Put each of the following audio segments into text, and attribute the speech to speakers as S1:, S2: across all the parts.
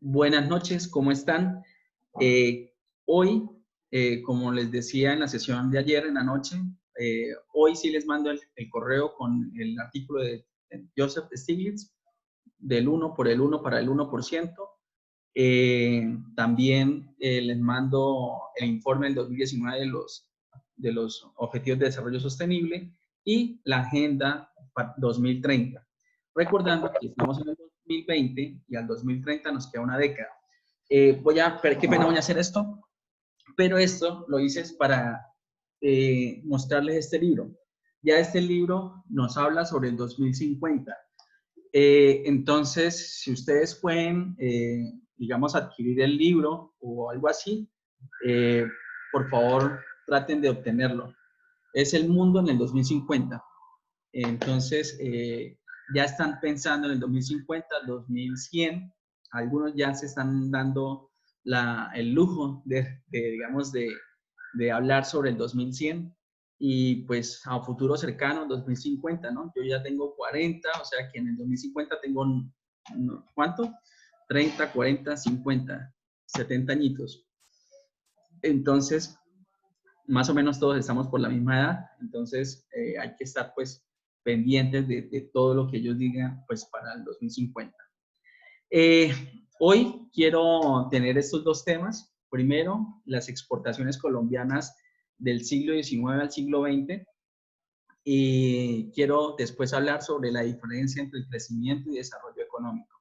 S1: Buenas noches, ¿cómo están? Hoy, como les decía en la sesión de ayer en la noche, hoy sí les mando el correo con el artículo de Joseph Stiglitz del 1 por el 1 para el 1%. También les mando el informe del 2019 de los Objetivos de Desarrollo Sostenible y la Agenda 2030. Recordando que estamos en el 2020 y al 2030 nos queda una década. Qué pena voy a hacer esto, pero esto lo hice para mostrarles este libro. Ya este libro nos habla sobre el 2050. Entonces, si ustedes pueden, digamos, adquirir el libro o algo así, por favor, traten de obtenerlo. Es el mundo en el 2050. Entonces, ya están pensando en el 2050, 2100. Algunos ya se están dando el lujo digamos, de hablar sobre el 2100 y pues a futuro cercano, 2050, ¿no? Yo ya tengo 40, o sea que en el 2050 tengo, ¿cuánto? 30, 40, 50, 70 añitos. Entonces, más o menos todos estamos por la misma edad, entonces hay que estar pues pendientes de todo lo que ellos digan pues para el 2050. Hoy quiero tener estos dos temas. Primero, las exportaciones colombianas del siglo XIX al siglo XX. Y quiero después hablar sobre la diferencia entre el crecimiento y desarrollo económico.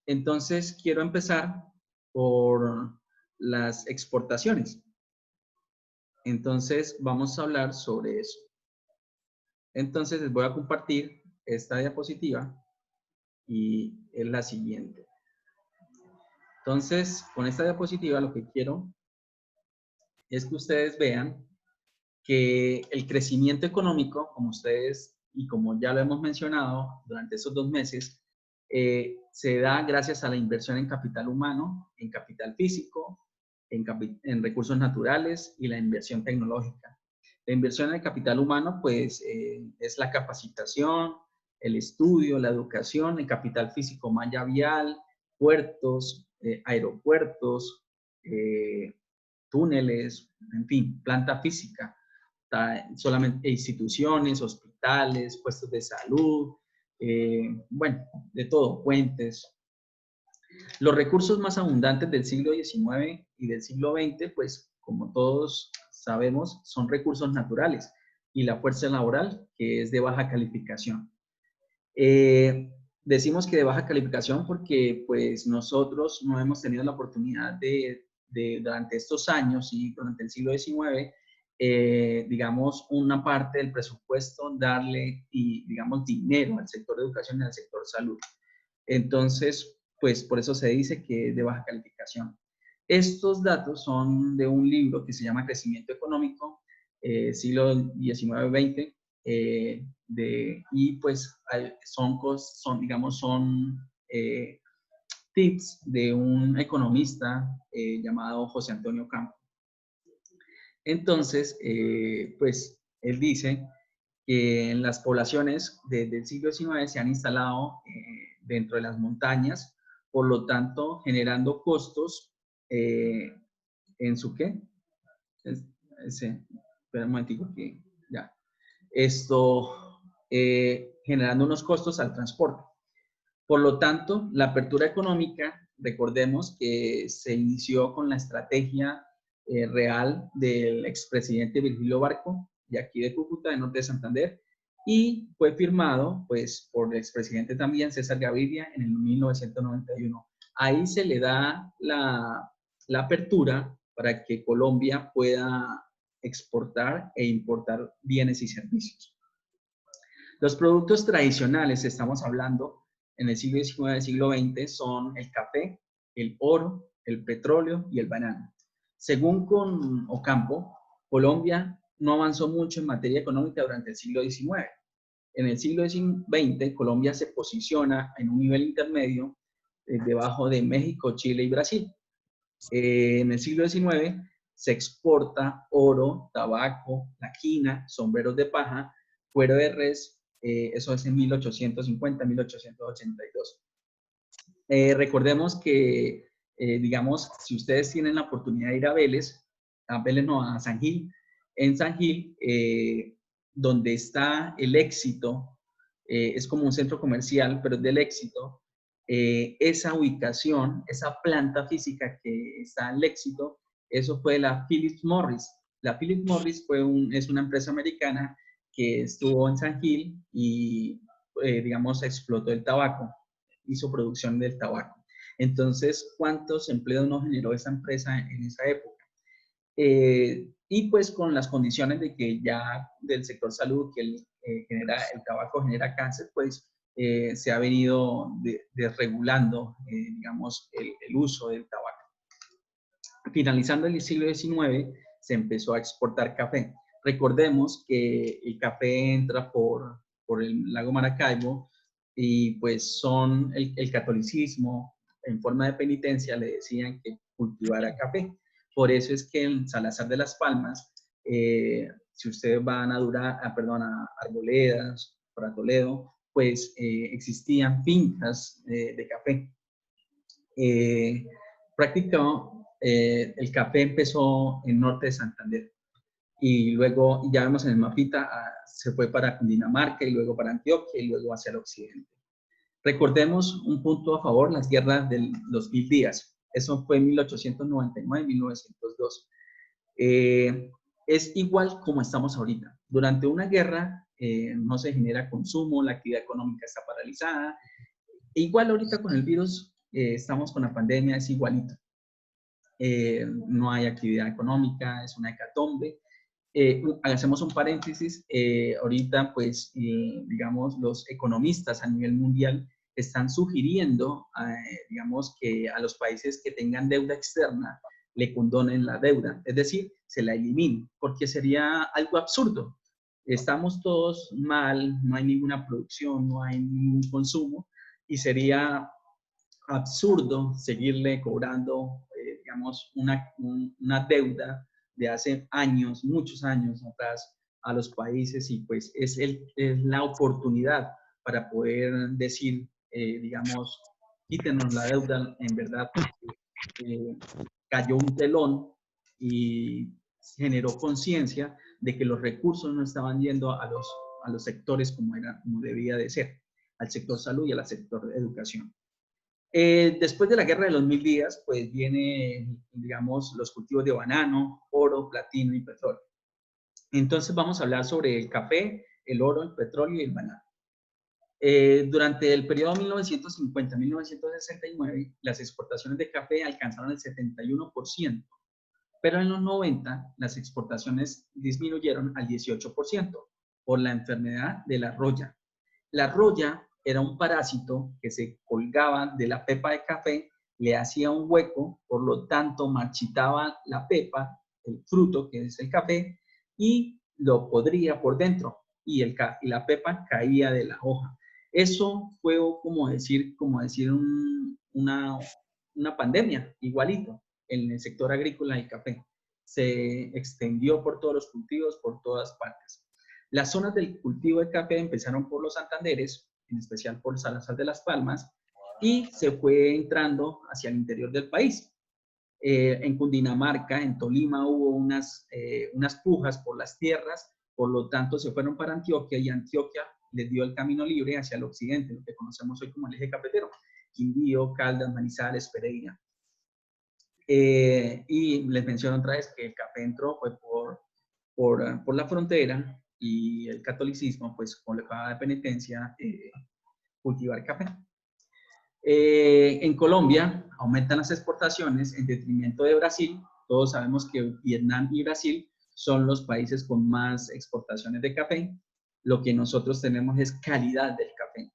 S1: Entonces, quiero empezar por las exportaciones. Entonces, vamos a hablar sobre eso. Entonces, les voy a compartir esta diapositiva y es la siguiente. Entonces, con esta diapositiva lo que quiero es que ustedes vean que el crecimiento económico, como ustedes y como ya lo hemos mencionado durante estos 2 meses, se da gracias a la inversión en capital humano, en capital físico, en recursos naturales y la inversión tecnológica. La inversión en el capital humano, pues, es la capacitación, el estudio, la educación, el capital físico, malla vial, puertos, aeropuertos, túneles, en fin, planta física, solamente instituciones, hospitales, puestos de salud, bueno, de todo, puentes. Los recursos más abundantes del siglo XIX y del siglo XX, pues como todos sabemos, son recursos naturales y la fuerza laboral, que es de baja calificación. Decimos que de baja calificación porque pues nosotros no hemos tenido la oportunidad de durante estos años y durante el siglo XIX, digamos, una parte del presupuesto darle, y, digamos, dinero al sector de educación y al sector salud. Entonces, pues por eso se dice que es de baja calificación. Estos datos son de un libro que se llama Crecimiento Económico, siglo XIX-XX, y pues son tips de un economista llamado José Antonio Campo. Entonces, pues él dice que en las poblaciones del siglo XIX se han instalado dentro de las montañas, por lo tanto, generando costos en su ¿qué? Espera un momentico que ya. Esto, generando unos costos al transporte. Por lo tanto, la apertura económica, recordemos que se inició con la estrategia real del expresidente Virgilio Barco, de aquí de Cúcuta, de Norte de Santander, y fue firmado pues, por el expresidente también, César Gaviria, en el 1991. Ahí se le da la apertura para que Colombia pueda exportar e importar bienes y servicios. Los productos tradicionales, estamos hablando en el siglo XIX y el siglo XX, son el café, el oro, el petróleo y el banano. Según con Ocampo, Colombia no avanzó mucho en materia económica durante el siglo XIX. En el siglo XX, Colombia se posiciona en un nivel intermedio debajo de México, Chile y Brasil. En el siglo XIX se exporta oro, tabaco, la quina, sombreros de paja, cuero de res, eso es en 1850, 1882. Recordemos que digamos, si ustedes tienen la oportunidad de ir a Vélez no, a San Gil, en San Gil, donde está el Éxito, es como un centro comercial, pero es del Éxito, esa ubicación, esa planta física que está en el Éxito, eso fue la Philip Morris. La Philip Morris es una empresa americana que estuvo en San Gil y, digamos, explotó el tabaco, hizo producción del tabaco. Entonces, ¿cuántos empleos no generó esa empresa en esa época? Y pues con las condiciones de que ya del sector salud, que el tabaco genera cáncer, pues se ha venido desregulando, digamos, el uso del tabaco. Finalizando el siglo XIX, se empezó a exportar café. Recordemos que el café entra por el lago Maracaibo y pues son el catolicismo, en forma de penitencia, le decían que cultivara café. Por eso es que en Salazar de las Palmas, si ustedes van a Arboledas, para Toledo, pues existían fincas de café. Prácticamente el café empezó en norte de Santander y luego, ya vemos en el mapita, se fue para Cundinamarca y luego para Antioquia y luego hacia el occidente. Recordemos un punto a favor, las guerras de los 1000 días. Eso fue en 1899-1902. Es igual como estamos ahorita. Durante una guerra no se genera consumo, la actividad económica está paralizada. Igual ahorita con el virus, estamos con la pandemia, es igualito. No hay actividad económica, es una hecatombe. Hacemos un paréntesis, ahorita pues digamos los economistas a nivel mundial están sugiriendo, digamos, que a los países que tengan deuda externa le condonen la deuda, es decir, se la eliminen, porque sería algo absurdo. Estamos todos mal, no hay ninguna producción, no hay ningún consumo y sería absurdo seguirle cobrando, digamos, una deuda de hace años, muchos años atrás a los países y pues es la oportunidad para poder decir, digamos, quítenos la deuda en verdad, porque cayó un telón y generó conciencia de que los recursos no estaban yendo a los sectores como debía de ser, al sector salud y al sector de educación. Después de la guerra de los 1000 días, pues viene, digamos, los cultivos de banano, oro, platino y petróleo. Entonces vamos a hablar sobre el café, el oro, el petróleo y el banano. Durante el periodo 1950-1969, las exportaciones de café alcanzaron el 71%, pero en los 90 las exportaciones disminuyeron al 18% por la enfermedad de la roya. La roya era un parásito que se colgaba de la pepa de café, le hacía un hueco, por lo tanto marchitaba la pepa, el fruto que es el café, y lo podría por dentro y la pepa caía de la hoja. Eso fue como decir una pandemia, igualito, en el sector agrícola y café. Se extendió por todos los cultivos, por todas partes. Las zonas del cultivo de café empezaron por los Santanderes, en especial por Salazar de las Palmas, y se fue entrando hacia el interior del país. En Cundinamarca, en Tolima, hubo unas pujas por las tierras, por lo tanto se fueron para Antioquia y Antioquia les dio el camino libre hacia el occidente, lo que conocemos hoy como el eje cafetero, Quindío, Caldas, Manizales, Pereira. Y les menciono otra vez que el café entró fue por la frontera y el catolicismo pues colocaba de penitencia cultivar café. En Colombia aumentan las exportaciones en detrimento de Brasil. Todos sabemos que Vietnam y Brasil son los países con más exportaciones de café. Lo que nosotros tenemos es calidad del café.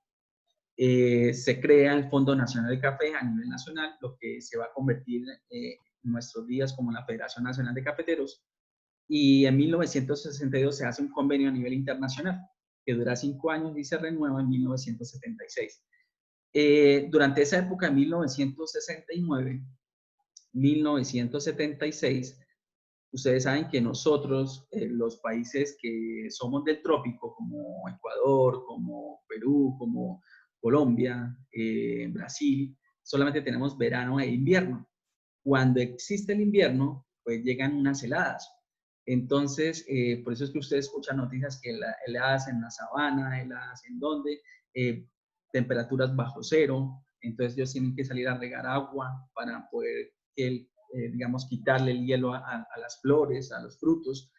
S1: Se crea el Fondo Nacional de Café a nivel nacional, lo que se va a convertir en nuestros días como la Federación Nacional de Cafeteros. Y en 1962 se hace un convenio a nivel internacional que dura 5 años y se renueva en 1976. Durante esa época, 1969, 1976, ustedes saben que nosotros, los países que somos del trópico, como Ecuador, como Perú, como Colombia, Brasil, solamente tenemos verano e invierno. Cuando existe el invierno, pues llegan unas heladas. Entonces, por eso es que ustedes escuchan noticias que heladas en la sabana, heladas en donde, temperaturas bajo cero. Entonces, ellos tienen que salir a regar agua para poder, digamos, quitarle el hielo a las flores, a los frutos.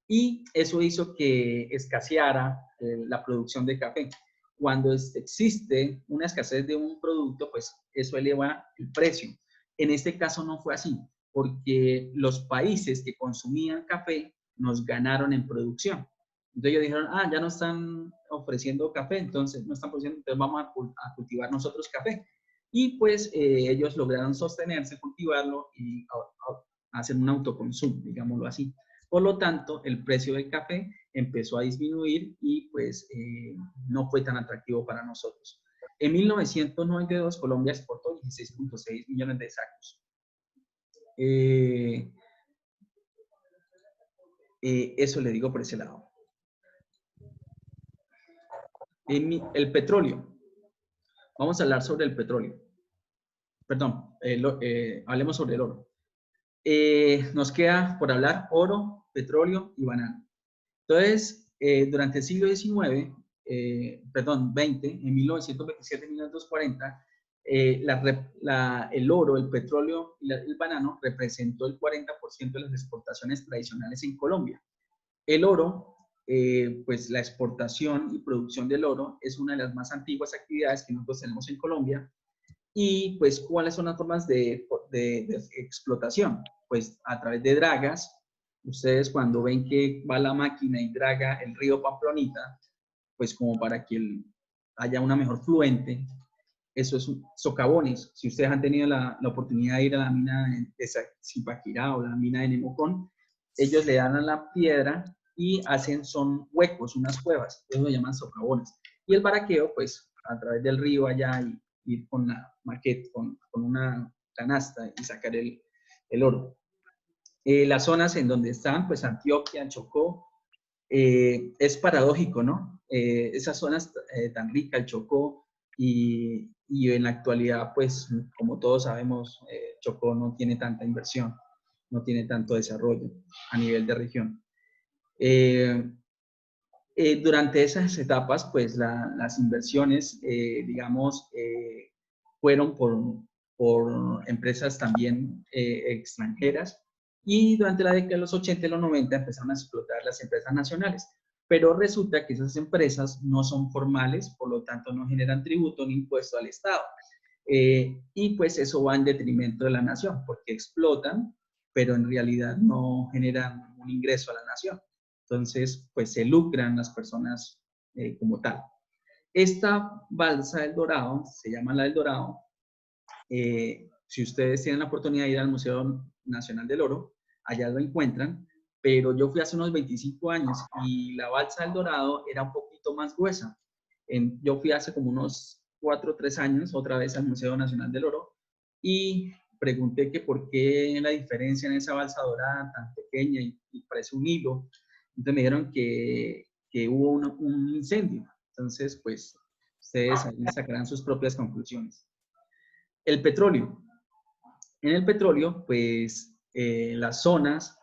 S1: Y eso hizo que escaseara la producción de café. Cuando existe una escasez de un producto, pues eso eleva el precio. En este caso no fue así, porque los países que consumían café nos ganaron en producción. Entonces ellos dijeron, ya no están ofreciendo café, entonces no están produciendo, entonces vamos a cultivar nosotros café. Y pues ellos lograron sostenerse, cultivarlo y hacer un autoconsumo, digámoslo así. Por lo tanto, el precio del café empezó a disminuir y pues no fue tan atractivo para nosotros. En 1992, Colombia exportó 16.6 millones de sacos. Eso le digo por ese lado. El petróleo. Vamos a hablar sobre el petróleo. Perdón, hablemos sobre el oro. Nos queda por hablar oro, petróleo y banano. Entonces, durante el siglo XIX, perdón, XX, en 1927 y 1940, el oro, el petróleo y el banano representó el 40% de las exportaciones tradicionales en Colombia. El oro, pues la exportación y producción del oro es una de las más antiguas actividades que nosotros tenemos en Colombia. Y pues, ¿cuáles son las formas de explotación? Pues a través de dragas. Ustedes cuando ven que va la máquina y draga el río Pamplonita, pues como para que haya una mejor fluente, eso es socavones. Si ustedes han tenido la oportunidad de ir a la mina de Zipaquirá o la mina de Nemocón, ellos le dan a la piedra y son huecos, unas cuevas, eso lo llaman socavones. Y el baraqueo, pues a través del río allá y ir con la maqueta, con una canasta y sacar el oro. Las zonas en donde están, pues Antioquia, Chocó, es paradójico, ¿no? Esas zonas tan ricas, el Chocó, y en la actualidad, pues, como todos sabemos, Chocó no tiene tanta inversión, no tiene tanto desarrollo a nivel de región. Durante esas etapas, pues, las inversiones, digamos, fueron por empresas también extranjeras, y durante la década de los 80 y los 90 empezaron a explotar las empresas nacionales. Pero resulta que esas empresas no son formales, por lo tanto no generan tributo ni impuesto al Estado. Y pues eso va en detrimento de la nación, porque explotan, pero en realidad no generan un ingreso a la nación. Entonces, pues se lucran las personas como tal. Esta balsa del Dorado, se llama la del Dorado. Si ustedes tienen la oportunidad de ir al Museo Nacional del Oro, allá lo encuentran, pero yo fui hace unos 25 años y la balsa del Dorado era un poquito más gruesa. Yo fui hace como unos 4 o 3 años otra vez al Museo Nacional del Oro y pregunté que por qué la diferencia en esa balsa dorada tan pequeña y parece un hilo. Entonces me dijeron que hubo un incendio. Entonces, pues, ustedes ahí sacarán sus propias conclusiones. El petróleo. En el petróleo, pues, las zonas,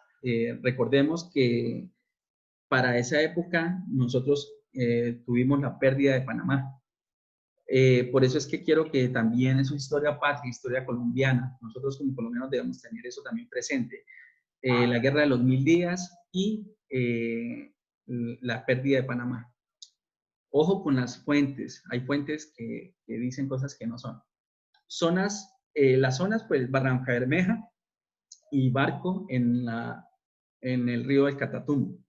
S1: recordemos que para esa época nosotros tuvimos la pérdida de Panamá. Por eso es que quiero que también es una historia patria, historia colombiana. Nosotros como colombianos debemos tener eso también presente. La guerra de los 1000 días y la pérdida de Panamá. Ojo con las fuentes. Hay fuentes que dicen cosas que no son. Las zonas, pues Barranca Bermeja y Barco en el río del Catatumbo.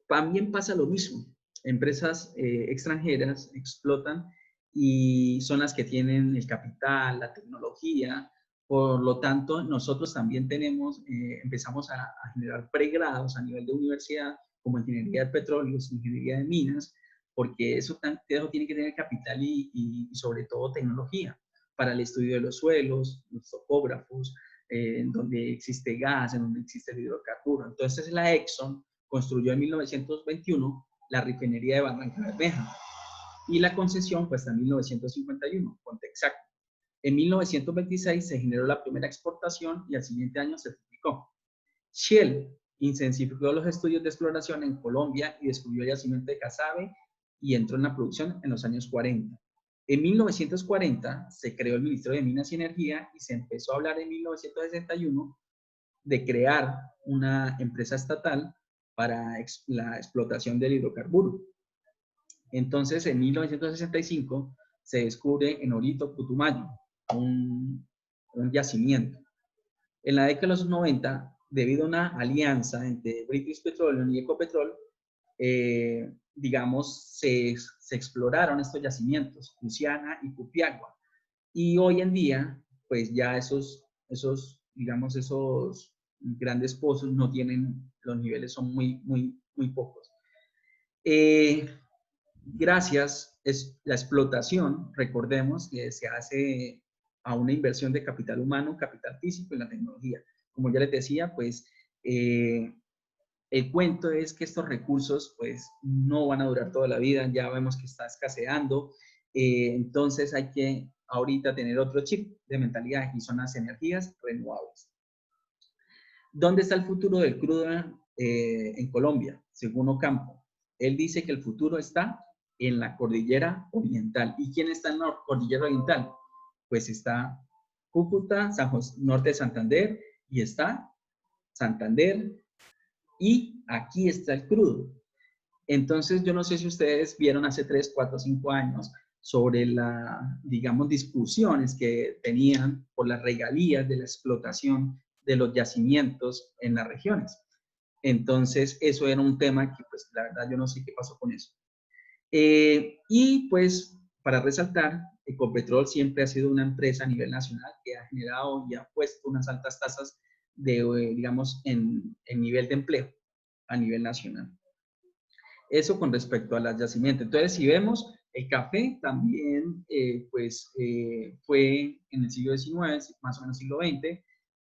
S1: También pasa lo mismo. Empresas extranjeras explotan y son las que tienen el capital, la tecnología. Por lo tanto, nosotros también empezamos a generar pregrados a nivel de universidad, como ingeniería de petróleos, ingeniería de minas, porque eso tiene que tener capital y sobre todo tecnología para el estudio de los suelos, los topógrafos, en donde existe gas, en donde existe el hidrocarburo. Entonces la Exxon construyó en 1921 la refinería de Barranca Bermeja y la concesión fue hasta 1951, con Texaco. En 1926 se generó la primera exportación y al siguiente año se publicó. Shell intensificó los estudios de exploración en Colombia y descubrió el yacimiento de Casabe y entró en la producción en los años 40. En 1940 se creó el Ministerio de Minas y Energía y se empezó a hablar en 1961 de crear una empresa estatal para la explotación del hidrocarburo. Entonces, en 1965 se descubre en Orito, Putumayo, un yacimiento. En la década de los 90, debido a una alianza entre British Petroleum y Ecopetrol, digamos, se exploraron estos yacimientos, Cusiana y Cupiagua. Y hoy en día, pues ya esos grandes pozos no tienen, los niveles son muy pocos. Gracias, es la explotación, recordemos que se hace a una inversión de capital humano, capital físico y la tecnología. Como ya les decía, pues el cuento es que estos recursos pues no van a durar toda la vida, ya vemos que está escaseando, entonces hay que ahorita tener otro chip de mentalidad y son las energías renovables. ¿Dónde está el futuro del crudo en Colombia? Según Ocampo, él dice que el futuro está en la cordillera oriental. ¿Y quién está en la cordillera oriental? Pues está Cúcuta, norte de Santander, y está Santander, y aquí está el crudo. Entonces, yo no sé si ustedes vieron hace 3, 4, 5 años sobre digamos, discusiones que tenían por las regalías de la explotación de los yacimientos en las regiones. Entonces, eso era un tema que, pues, la verdad, yo no sé qué pasó con eso. Y, pues, para resaltar, Ecopetrol siempre ha sido una empresa a nivel nacional que ha generado y ha puesto unas altas tasas de, digamos, en nivel de empleo a nivel nacional. Eso con respecto a las yacimientos. Entonces, si vemos, el café también, fue en el siglo XIX, más o menos siglo XX,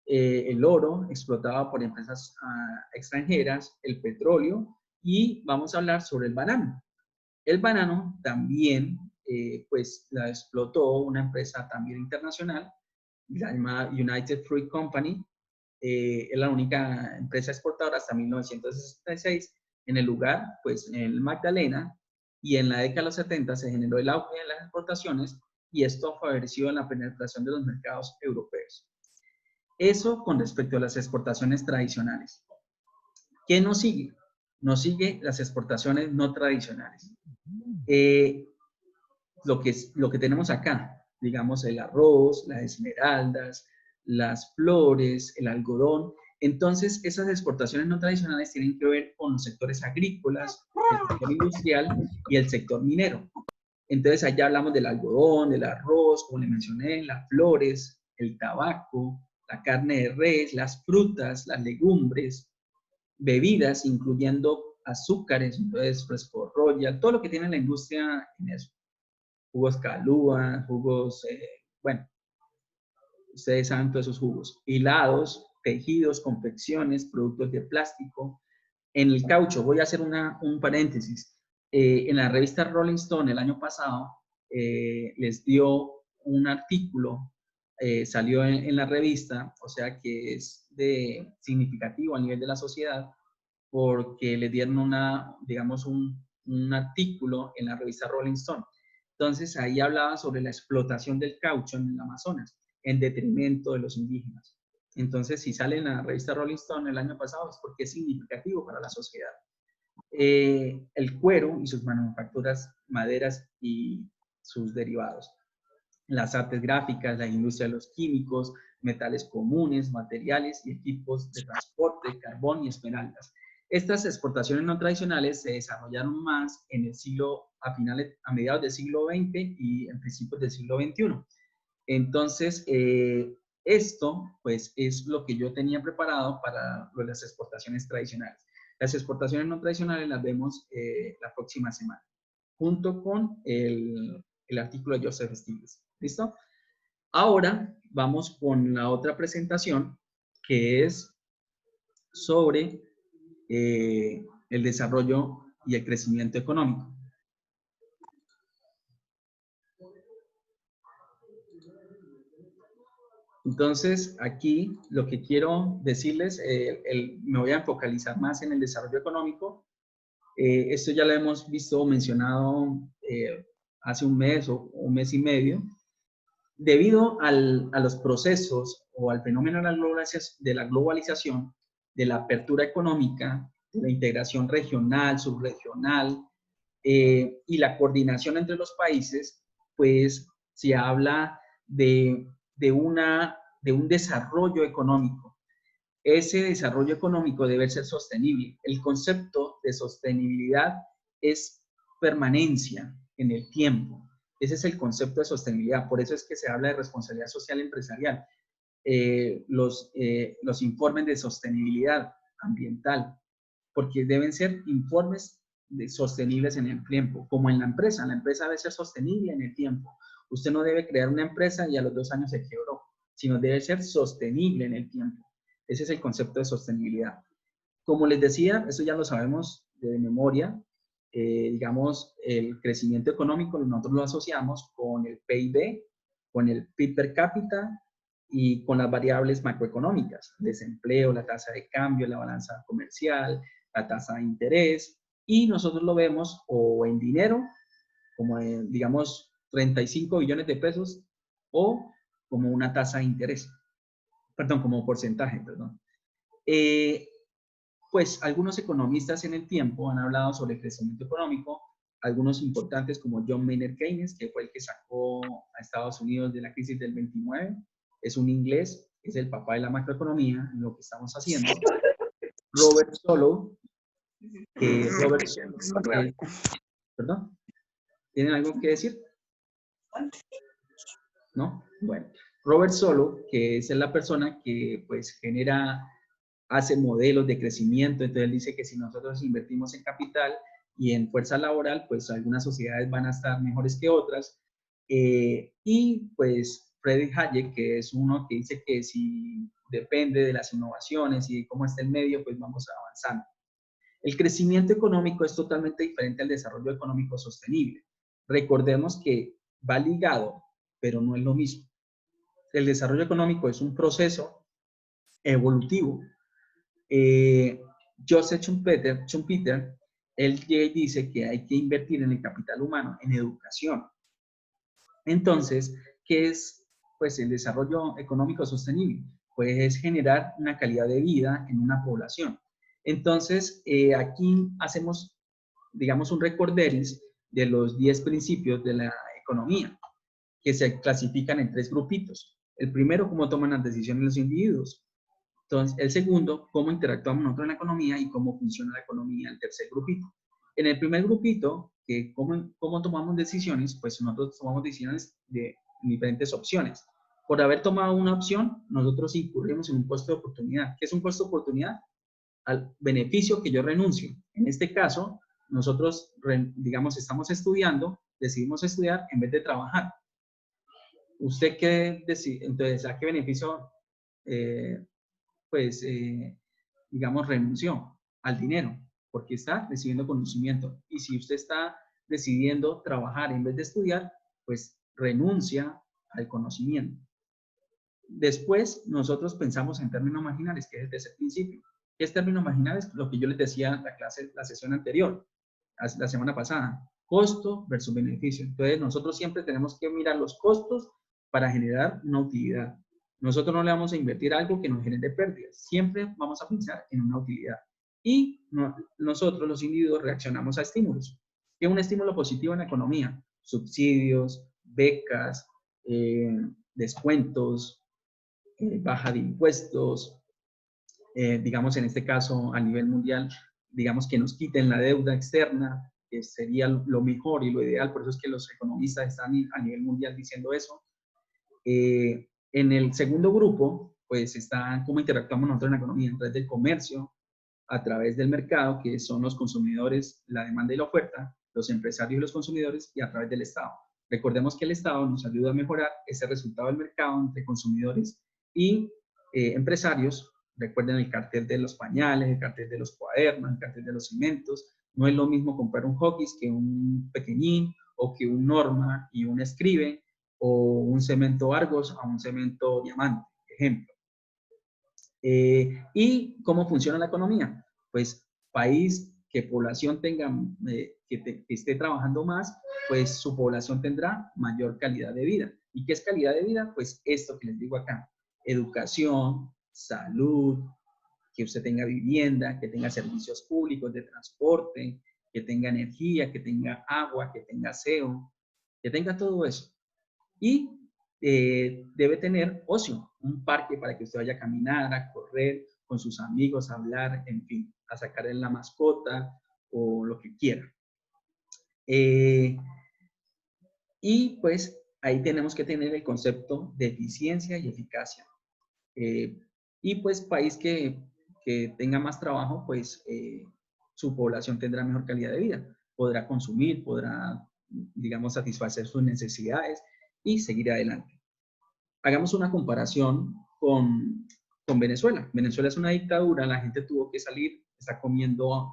S1: el oro explotado por empresas extranjeras, el petróleo, y vamos a hablar sobre el banano. El banano también, pues, la explotó una empresa también internacional, la llamada United Fruit Company, es la única empresa exportadora hasta 1966 en el lugar, pues, en el Magdalena, y en la década de los 70 se generó el auge de las exportaciones y esto favoreció la penetración de los mercados europeos. Eso con respecto a las exportaciones tradicionales. ¿Qué nos sigue? Nos sigue las exportaciones no tradicionales. Lo que tenemos acá, digamos, el arroz, las esmeraldas, las flores, el algodón. Entonces, esas exportaciones no tradicionales tienen que ver con los sectores agrícolas, el sector industrial y el sector minero. Entonces, allá hablamos del algodón, del arroz, como le mencioné, las flores, el tabaco, la carne de res, las frutas, las legumbres, bebidas, incluyendo azúcares, entonces Fresco Royal, todo lo que tiene la industria en eso. Jugos Calúa, jugos, bueno, ustedes saben todos esos jugos. Hilados, tejidos, confecciones, productos de plástico. En el caucho, voy a hacer un paréntesis. En la revista Rolling Stone el año pasado les dio un artículo, salió en la revista, o sea que es significativo a nivel de la sociedad, porque le dieron digamos, un artículo en la revista Rolling Stone. Entonces ahí hablaba sobre la explotación del caucho en el Amazonas, en detrimento de los indígenas. Entonces, si sale en la revista Rolling Stone el año pasado es porque es significativo para la sociedad. El cuero y sus manufacturas, maderas y sus derivados. Las artes gráficas, la industria de los químicos, metales comunes, materiales y equipos de transporte, carbón y esmeraldas. Estas exportaciones no tradicionales se desarrollaron más en el a mediados del siglo XX y en principios del siglo XXI. Entonces, esto, pues, es lo que yo tenía preparado para las exportaciones tradicionales. Las exportaciones no tradicionales las vemos la próxima semana, junto con el artículo de Joseph Stiglitz. ¿Listo? Ahora vamos con la otra presentación, que es sobre el desarrollo y el crecimiento económico. Entonces, aquí lo que quiero decirles, me voy a focalizar más en el desarrollo económico. Esto ya lo hemos visto mencionado hace un mes o un mes y medio. Debido a los procesos o al fenómeno de la globalización, de la apertura económica, de la integración regional, subregional y la coordinación entre los países, pues se habla de un desarrollo económico. Ese desarrollo económico debe ser sostenible. El concepto de sostenibilidad es permanencia en el tiempo. Ese es el concepto de sostenibilidad. Por eso es que se habla de responsabilidad social empresarial. Los informes de sostenibilidad ambiental, porque deben ser informes sostenibles en el tiempo, como en la empresa. La empresa debe ser sostenible en el tiempo. Usted no debe crear una empresa y a los 2 años se quebró, sino debe ser sostenible en el tiempo. Ese es el concepto de sostenibilidad. Como les decía, eso ya lo sabemos de memoria. Digamos, el crecimiento económico nosotros lo asociamos con el PIB, con el PIB per cápita y con las variables macroeconómicas, desempleo, la tasa de cambio, la balanza comercial, la tasa de interés, y nosotros lo vemos o en dinero, como digamos 35 billones de pesos, o como una tasa de interés, perdón, como porcentaje, perdón. Pues algunos economistas en el tiempo han hablado sobre el crecimiento económico, algunos importantes como John Maynard Keynes, que fue el que sacó a Estados Unidos de la crisis del 29, es un inglés, es el papá de la macroeconomía, en lo que estamos haciendo. Robert Solow, ¿perdón? ¿Tienen algo que decir? ¿No? Bueno, Robert Solow, que es la persona que pues hace modelos de crecimiento, entonces él dice que si nosotros invertimos en capital y en fuerza laboral, pues algunas sociedades van a estar mejores que otras. Y pues Friedrich Hayek, que es uno que dice que si depende de las innovaciones y de cómo está el medio, pues vamos avanzando. El crecimiento económico es totalmente diferente al desarrollo económico sostenible. Recordemos que va ligado, pero no es lo mismo. El desarrollo económico es un proceso evolutivo. Joseph Schumpeter, él dice que hay que invertir en el capital humano, en educación. Entonces, ¿qué es pues, el desarrollo económico sostenible? Pues es generar una calidad de vida en una población. Entonces, aquí hacemos, digamos, un recorderis de los 10 principios de la economía, que se clasifican en 3 grupitos. El primero, cómo toman las decisiones los individuos. Entonces, el segundo, cómo interactuamos nosotros en la economía y cómo funciona la economía, el tercer grupito. En el primer grupito, que cómo tomamos decisiones, pues nosotros tomamos decisiones de diferentes opciones. Por haber tomado una opción, nosotros incurrimos en un costo de oportunidad. ¿Qué es un costo de oportunidad? Al beneficio que yo renuncio. En este caso, nosotros, digamos, estamos estudiando, decidimos estudiar en vez de trabajar. ¿Usted qué decide? Entonces, ¿a qué beneficio digamos, renunció al dinero, porque está recibiendo conocimiento. Y si usted está decidiendo trabajar en vez de estudiar, pues renuncia al conocimiento. Después, nosotros pensamos en términos marginales, que es desde ese principio. ¿Qué es términos marginales? Lo que yo les decía en la sesión anterior, la semana pasada. Costo versus beneficio. Entonces, nosotros siempre tenemos que mirar los costos para generar una utilidad. Nosotros no le vamos a invertir algo que nos genere pérdidas. Siempre vamos a pensar en una utilidad. Y nosotros, los individuos, reaccionamos a estímulos. ¿Qué es un estímulo positivo en la economía? Subsidios, becas, descuentos, baja de impuestos, digamos en este caso a nivel mundial, digamos que nos quiten la deuda externa, que sería lo mejor y lo ideal, por eso es que los economistas están a nivel mundial diciendo eso. En el segundo grupo, pues está cómo interactuamos nosotros en la economía, a través del comercio, a través del mercado, que son los consumidores, la demanda y la oferta, los empresarios y los consumidores, y a través del Estado. Recordemos que el Estado nos ayuda a mejorar ese resultado del mercado entre consumidores y empresarios. Recuerden el cartel de los pañales, el cartel de los cuadernos, el cartel de los cimentos. No es lo mismo comprar un Huggies que un Pequeñín, o que un Norma y un Escribe, o un cemento Argos a un cemento Diamante. ejemplo. ¿Y cómo funciona la economía? Pues país que población tenga, que esté trabajando más, pues su población tendrá mayor calidad de vida. ¿Y qué es calidad de vida? Pues esto que les digo acá: educación, salud, que usted tenga vivienda, que tenga servicios públicos de transporte, que tenga energía, que tenga agua, que tenga aseo, que tenga todo eso. Y debe tener ocio, un parque para que usted vaya a caminar, a correr con sus amigos, a hablar, en fin, a sacar en la mascota o lo que quiera. Y pues ahí tenemos que tener el concepto de eficiencia y eficacia. Y pues país que tenga más trabajo, pues su población tendrá mejor calidad de vida, podrá consumir, podrá, digamos, satisfacer sus necesidades y seguir adelante. Hagamos una comparación con Venezuela. Venezuela es una dictadura, la gente tuvo que salir, está comiendo,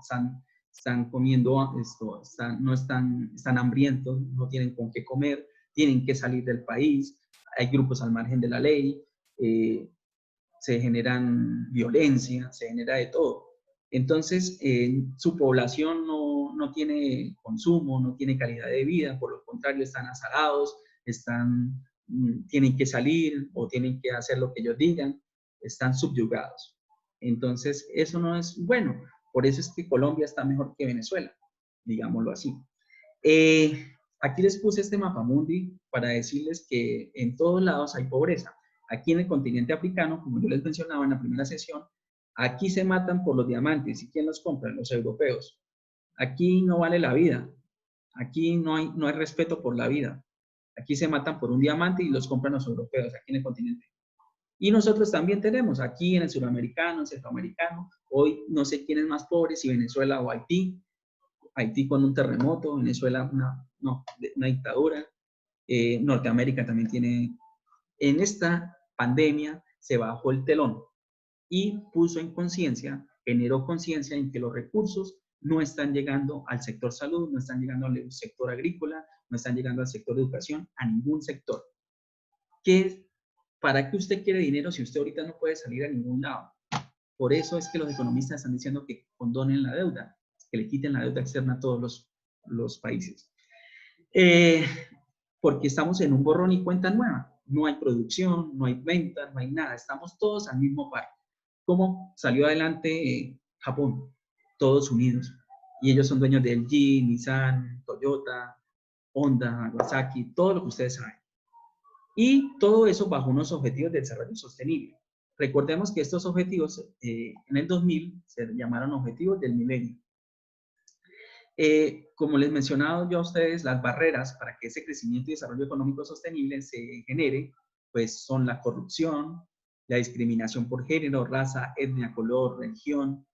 S1: están comiendo esto, están hambrientos, no tienen con qué comer, tienen que salir del país, hay grupos al margen de la ley, se generan violencia, se genera de todo. Entonces, su población no tiene consumo, no tiene calidad de vida, por lo contrario, están azarados, tienen que salir o tienen que hacer lo que ellos digan, están subyugados. Entonces, eso no es bueno. Por eso es que Colombia está mejor que Venezuela, digámoslo así. Aquí les puse este mapamundi para decirles que en todos lados hay pobreza. Aquí en el continente africano, como yo les mencionaba en la primera sesión, aquí se matan por los diamantes. ¿Y quién los compra? Los europeos. Aquí no vale la vida. Aquí no hay respeto por la vida. Aquí se matan por un diamante y los compran los europeos, aquí en el continente. Y nosotros también tenemos, aquí en el suramericano, en centroamericano, hoy no sé quién es más pobre, si Venezuela o Haití. Haití con un terremoto, Venezuela una dictadura. Norteamérica también tiene. En esta pandemia se bajó el telón y puso en conciencia, generó conciencia en que los recursos no están llegando al sector salud, no están llegando al sector agrícola, no están llegando al sector de educación, a ningún sector. ¿Para qué usted quiere dinero si usted ahorita no puede salir a ningún lado? Por eso es que los economistas están diciendo que condonen la deuda, que le quiten la deuda externa a todos los países. Porque estamos en un borrón y cuenta nueva. No hay producción, no hay ventas, no hay nada. Estamos todos al mismo par. ¿Cómo salió adelante Japón? Todos unidos. Y ellos son dueños de LG, Nissan, Toyota, Honda, Kawasaki, todo lo que ustedes saben. Y todo eso bajo unos objetivos de desarrollo sostenible. Recordemos que estos objetivos en el 2000 se llamaron objetivos del milenio. Como les mencionaba yo a ustedes, las barreras para que ese crecimiento y desarrollo económico sostenible se genere, pues son la corrupción, la discriminación por género, raza, etnia, color, religión,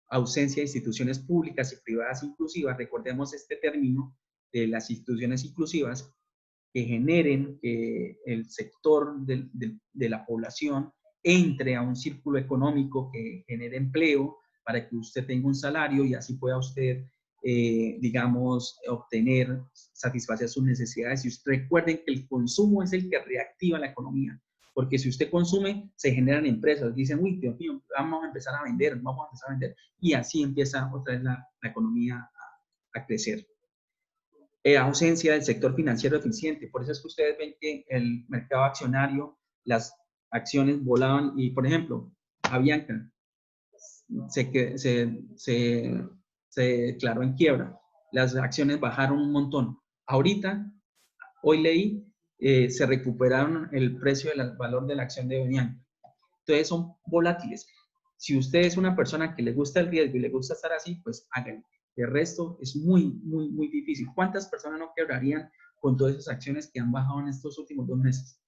S1: ausencia de instituciones públicas y privadas inclusivas. Recordemos este término de las instituciones inclusivas que generen que el sector de la población entre a un círculo económico que genere empleo para que usted tenga un salario y así pueda usted digamos, obtener, satisfacer sus necesidades. Y recuerden que el consumo es el que reactiva la economía, porque si usted consume, se generan empresas, dicen, uy, Dios mío, vamos a empezar a vender, y así empieza otra vez la economía a crecer. Ausencia del sector financiero eficiente, por eso es que ustedes ven que el mercado accionario, las acciones volaban, y por ejemplo, Avianca se declaró en quiebra, las acciones bajaron un montón. Ahorita, hoy leí, se recuperaron el precio del valor de la acción de Avianca. Entonces son volátiles. Si usted es una persona que le gusta el riesgo y le gusta estar así, pues háganlo. El resto es muy, muy, muy difícil. ¿Cuántas personas no quebrarían con todas esas acciones que han bajado en estos últimos 2 meses?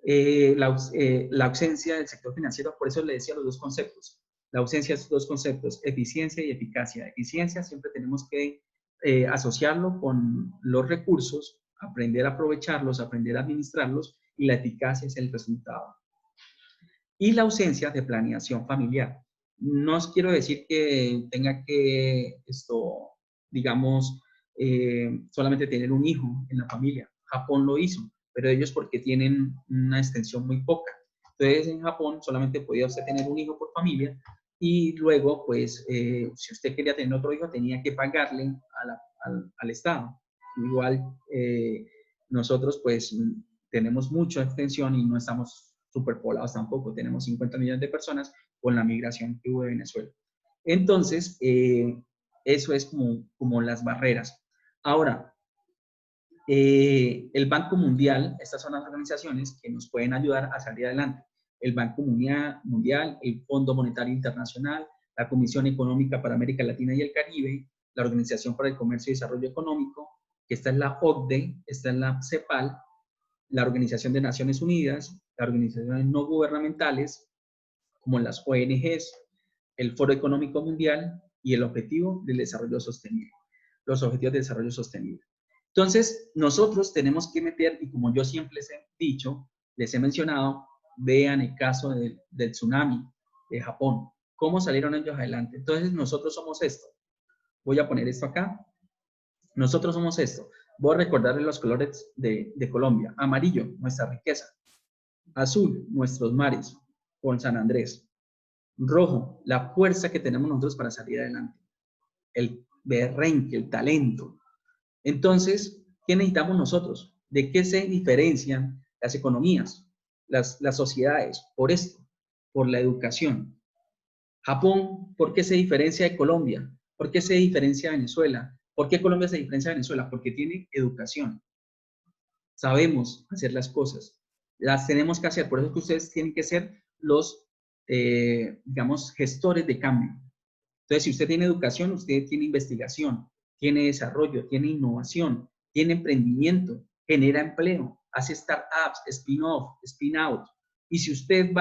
S1: La ausencia del sector financiero, por eso le decía los dos conceptos. La ausencia de estos dos conceptos, eficiencia y eficacia. Eficiencia siempre tenemos que asociarlo con los recursos, aprender a aprovecharlos, aprender a administrarlos, y la eficacia es el resultado. Y la ausencia de planeación familiar. No os quiero decir que tenga que, digamos, solamente tener un hijo en la familia. Japón lo hizo, pero ellos porque tienen una extensión muy poca. Entonces, en Japón solamente podía usted tener un hijo por familia y luego, pues, si usted quería tener otro hijo, tenía que pagarle al Estado. Igual, nosotros, pues, tenemos mucha extensión y no estamos superpoblados tampoco. Tenemos 50 millones de personas con la migración que hubo de Venezuela. Entonces, eso es como las barreras. Ahora, el Banco Mundial, estas son las organizaciones que nos pueden ayudar a salir adelante. El Banco Mundial, el Fondo Monetario Internacional, la Comisión Económica para América Latina y el Caribe, la Organización para el Comercio y Desarrollo Económico, que esta es la OCDE, esta es la CEPAL, la Organización de Naciones Unidas, las organizaciones no gubernamentales, como las ONGs, el Foro Económico Mundial y el Objetivo del Desarrollo Sostenible, los Objetivos de Desarrollo Sostenible. Entonces, nosotros tenemos que meter, y como yo siempre les he dicho, les he mencionado, vean el caso del tsunami de Japón, cómo salieron ellos adelante. Entonces, nosotros somos esto. Voy a poner esto acá. Nosotros somos esto. Voy a recordarles los colores de Colombia. Amarillo, nuestra riqueza. Azul, nuestros mares, con San Andrés. Rojo, la fuerza que tenemos nosotros para salir adelante. El berrenque, el talento. Entonces, ¿qué necesitamos nosotros? ¿De qué se diferencian las economías, las sociedades? Por esto, por la educación. Japón, ¿por qué se diferencia de Colombia? ¿Por qué se diferencia de Venezuela? ¿Por qué Colombia se diferencia de Venezuela? Porque tiene educación. Sabemos hacer las cosas. Las tenemos que hacer. Por eso es que ustedes tienen que ser los, digamos, gestores de cambio. Entonces, si usted tiene educación, usted tiene investigación, tiene desarrollo, tiene innovación, tiene emprendimiento, genera empleo, hace startups, spin-off, spin-out. Y si usted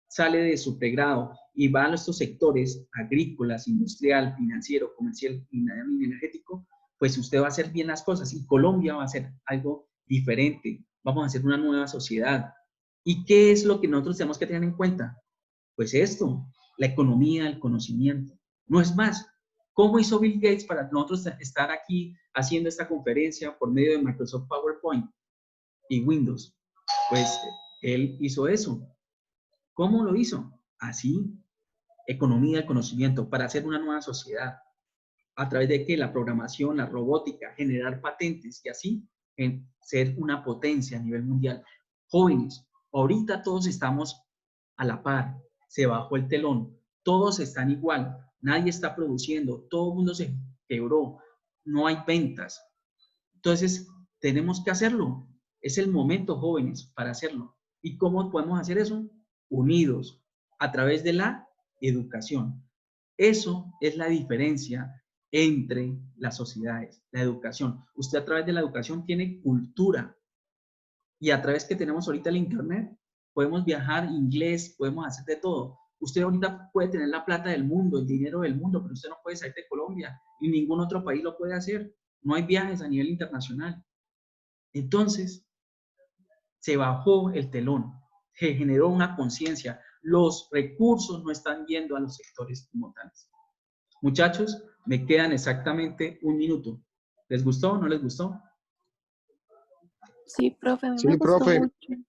S1: sale de su pregrado y va a estos sectores agrícolas, industrial, financiero, comercial y energético, pues usted va a hacer bien las cosas y Colombia va a hacer algo diferente. Vamos a hacer una nueva sociedad. ¿Y qué es lo que nosotros tenemos que tener en cuenta? Pues esto, la economía, el conocimiento. No es más. ¿Cómo hizo Bill Gates para nosotros estar aquí haciendo esta conferencia por medio de Microsoft PowerPoint y Windows? Pues él hizo eso. ¿Cómo lo hizo? Así, economía, el conocimiento, para hacer una nueva sociedad. ¿A través de qué? La programación, la robótica, generar patentes y así en ser una potencia a nivel mundial. Jóvenes, ahorita todos estamos a la par. Se bajó el telón, todos están igual, nadie está produciendo, todo el mundo se quebró, no hay ventas. Entonces, tenemos que hacerlo. Es el momento, jóvenes, para hacerlo. ¿Y cómo podemos hacer eso? Unidos, a través de la educación. Eso es la diferencia entre las sociedades, la educación. Usted a través de la educación tiene cultura y a través que tenemos ahorita el internet, podemos viajar inglés, podemos hacer de todo. Usted ahorita puede tener la plata del mundo, el dinero del mundo, pero usted no puede salir de Colombia y ningún otro país lo puede hacer. No hay viajes a nivel internacional. Entonces, se bajó el telón, se generó una conciencia. Los recursos no están yendo a los sectores como tales. Muchachos, me quedan exactamente 1 minuto. ¿Les gustó o no les gustó?
S2: Sí, profe, a mí
S3: Sí,
S2: me gustó
S3: profe.
S2: mucho.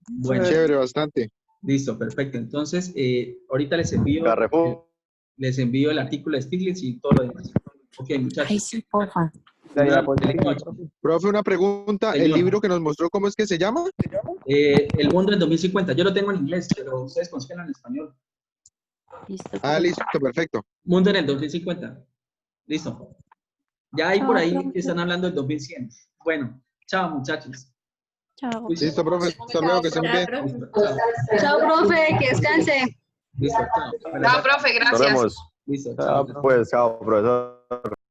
S1: Bueno,
S3: Chévere, bastante.
S1: listo, perfecto. Entonces, ahorita les envío el artículo de Stiglitz y todo lo demás. Ok, muchachos.
S2: Ay, sí, porfa.
S1: Feliz noche.
S3: Profe, una pregunta.
S1: Señor.
S3: ¿El libro que nos mostró, cómo es que se llama?
S1: El mundo en 2050. Yo lo tengo en inglés, pero ustedes consíganlo en español.
S2: Listo,
S3: Ah,
S2: profe.
S3: listo, perfecto.
S1: Mundo en el 2050. Listo. Ya hay
S2: Chao,
S1: por ahí
S2: profe.
S1: que están hablando del 2100. Bueno, chao, muchachos.
S2: Chao.
S3: Listo, profe. Hasta luego, que estén bien.
S1: Listo, chao.
S4: Chao, profe, que descanse.
S1: Listo, chao.
S5: Chao, profe,
S6: Nos
S5: gracias.
S6: vemos.
S1: Listo, chao.
S6: Pues, chao, profesor.